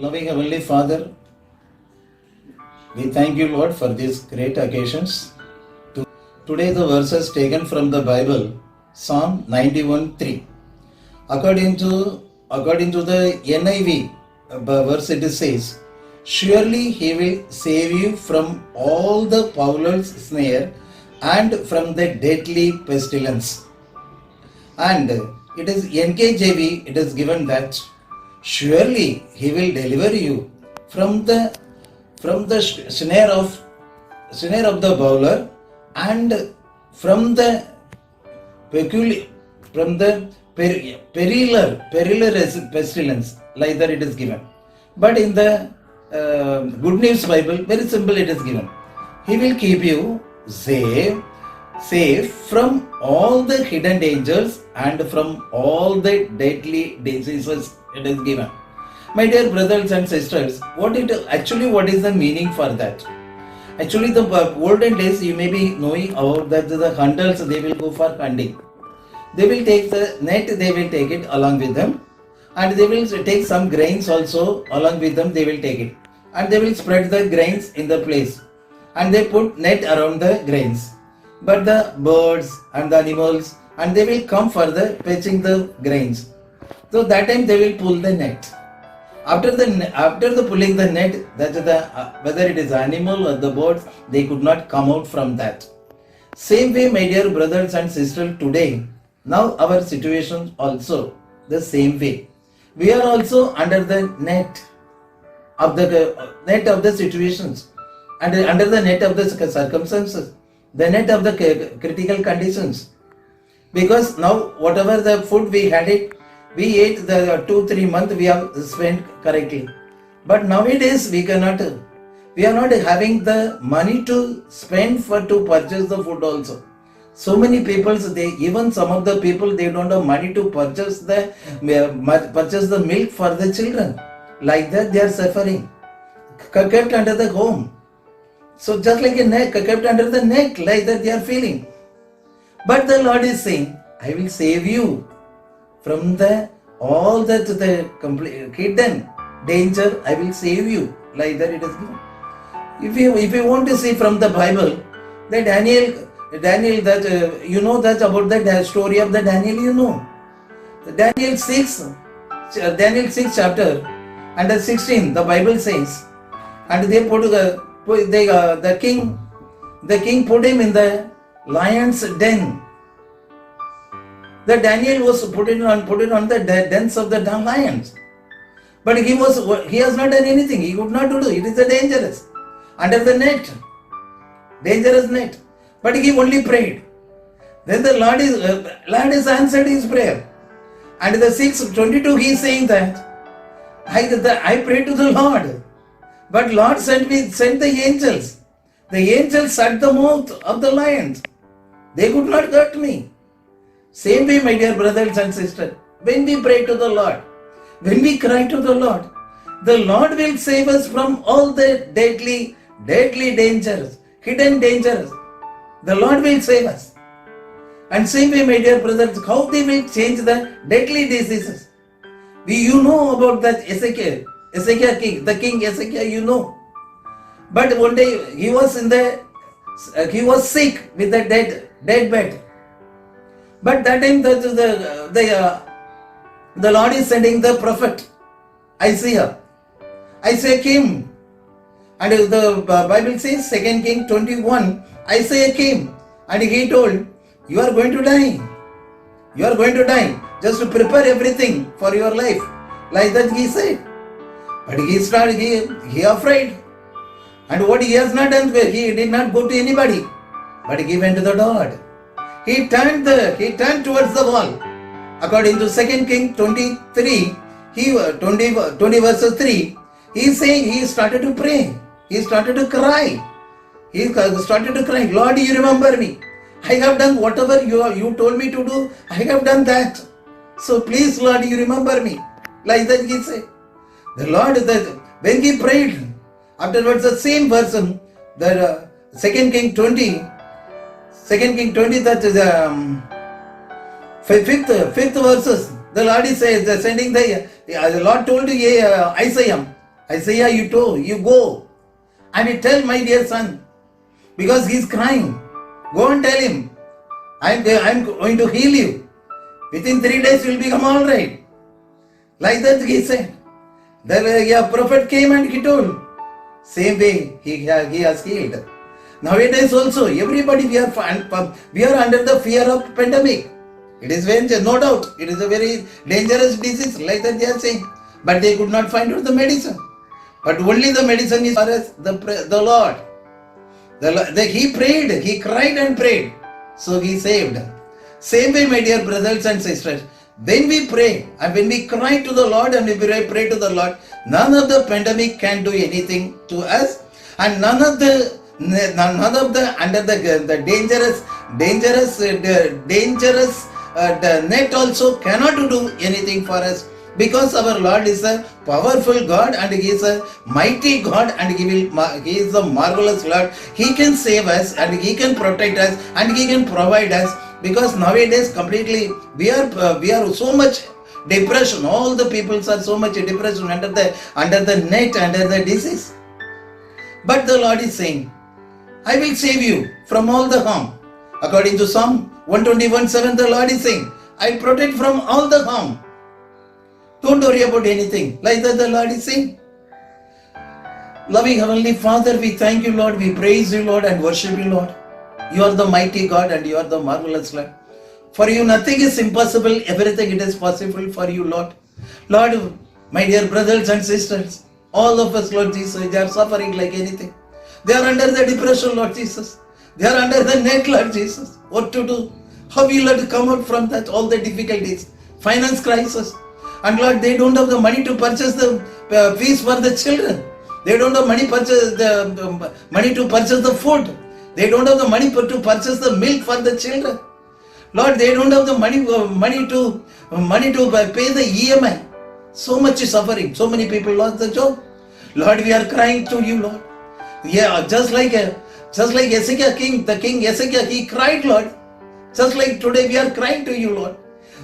Loving Heavenly Father, we thank you, Lord, for these great occasions. Today the verses taken from the Bible, Psalm 91:3. According to the NIV verse, it says, "Surely he will save you from all the fowler's snare and from the deadly pestilence." And it is NKJV, it is given that, "Surely he will deliver you from the snare of the fowler and from the perilous pestilence," like that it is given. But in the Good News Bible, very simple it is given. He will keep you safe from all the hidden dangers and from all the deadly diseases, it is given. My dear brothers and sisters, what is the meaning for that? Actually, the olden days, you may be knowing about that the hunters, they will go for hunting. They will take the net, they will take it along with them, and they will take some grains also along with them, they will take it, and they will spread the grains in the place, and they put net around the grains. But the birds and the animals, and they will come for the fetching the grains. So that time they will pull the net. After the pulling the net, that is whether it is animal or the birds, they could not come out from that. Same way, my dear brothers and sisters, today, now our situation also the same way. We are also under the net of the situations, and under the net of the circumstances, the net of the critical conditions. Because now whatever the food we ate the 2-3 months we have spent correctly. But nowadays we are not having the money to spend to purchase the food also. So many people, some of the people, they don't have money to purchase the milk for the children. Like that they are suffering, kept under the home. So just like a neck, kept under the neck, like that they are feeling. But the Lord is saying, I will save you from all the complete hidden danger. I will save you, like that it is given. If you want to see from the Bible, that Daniel, that you know that about the story of the Daniel, you know. Daniel 6 chapter and 16, the Bible says, and they the king put him in the lion's den. The Daniel was put it on the dens of the lions. But he has not done anything. He could not do it. It is dangerous. Under the net. Dangerous net. But he only prayed. Then the Lord is answered his prayer. And the 6:22 he is saying that I prayed to the Lord. But Lord sent the angels. The angels shut the mouth of the lions. They could not hurt me. Same way, my dear brothers and sisters, when we pray to the Lord, when we cry to the Lord will save us from all the deadly dangers, hidden dangers. The Lord will save us. And same way, my dear brothers, how they will change the deadly diseases. You know about that Ezekiel king, the king Ezekiel, you know. But one day he was sick with the dead bed. But that time the Lord is sending the prophet Isaiah. Isaiah came, and the Bible says 2 King 21, Isaiah came and he told, you are going to die. You are going to die. Just to prepare everything for your life. Like that he said. But he afraid. And what he has not done, he did not go to anybody, but he went to the Lord. He turned towards the wall. According to 2 King 23, 20 verses 3, he is saying he started to pray. He started to cry. Lord, you remember me. I have done whatever you told me to do. I have done that. So please, Lord, you remember me. Like that he said. The Lord, when he prayed, afterwards the same person, the 2 King 20, that is fifth verses, the Lord is sending the Lord told to Isaiah, Isaiah, you go and you tell my dear son, because he is crying. Go and tell him, I'm going to heal you. Within 3 days you will become all right. Like that he said. The prophet came and he told. Same way he has healed. Nowadays also, everybody we are under the fear of pandemic. It is very, no doubt, it is a very dangerous disease, like that they are saying. But they could not find out the medicine. But only the medicine is for us, the Lord. He prayed, he cried and prayed. So he saved. Same way, my dear brothers and sisters, when we pray and when we cry to the Lord and we pray to the Lord, none of the pandemic can do anything to us, and none of the under the dangerous the net also cannot do anything for us, because our Lord is a powerful God and He is a mighty God and He is a marvelous Lord. He can save us and He can protect us and He can provide us, because nowadays completely we are so much depression. All the peoples are so much depression under the net, under the disease. But the Lord is saying, I will save you from all the harm. According to Psalm 121:7, the Lord is saying, I protect from all the harm. Don't worry about anything. Like that the Lord is saying. Loving Heavenly Father, we thank you, Lord. We praise you, Lord, and worship you, Lord. You are the mighty God and you are the marvelous Lord. For you nothing is impossible. Everything it is possible for you, Lord. Lord, my dear brothers and sisters, all of us, Lord Jesus, they are suffering like anything. They are under the depression, Lord Jesus. They are under the net, Lord Jesus. What to do? How will Lord come out from that? All the difficulties, finance crisis. And Lord, they don't have the money to purchase the fees for the children. They don't have money to purchase the food. They don't have the money to purchase the milk for the children. Lord, they don't have the money to pay the EMI. So much suffering. So many people lost the job. Lord, we are crying to you, Lord. Yeah, just like Hezekiah king, the king Hezekiah, he cried, Lord. Just like today we are crying to you, Lord.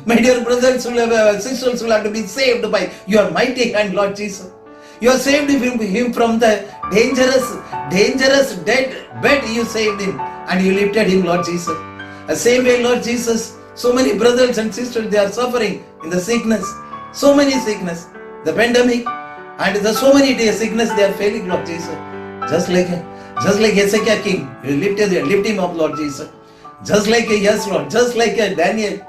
My dear brothers and sisters will have to be saved by your mighty hand, Lord Jesus. You have saved him from the dangerous dead bed. You saved him and you lifted him, Lord Jesus. The same way, Lord Jesus, so many brothers and sisters, they are suffering in the sickness. So many sickness, the pandemic, and the so many sickness they are failing, Lord Jesus. Just like Hezekiah king, you lift him up, Lord Jesus. Just like yes, Lord, just like Daniel.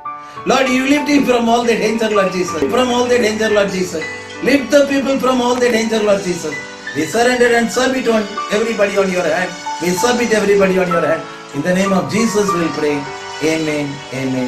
Lord, you lift him from all the danger, Lord Jesus. From all the danger, Lord Jesus. Lift the people from all the danger, Lord Jesus. We surrender and submit on everybody on your hand. We submit everybody on your hand. In the name of Jesus we will pray. Amen. Amen.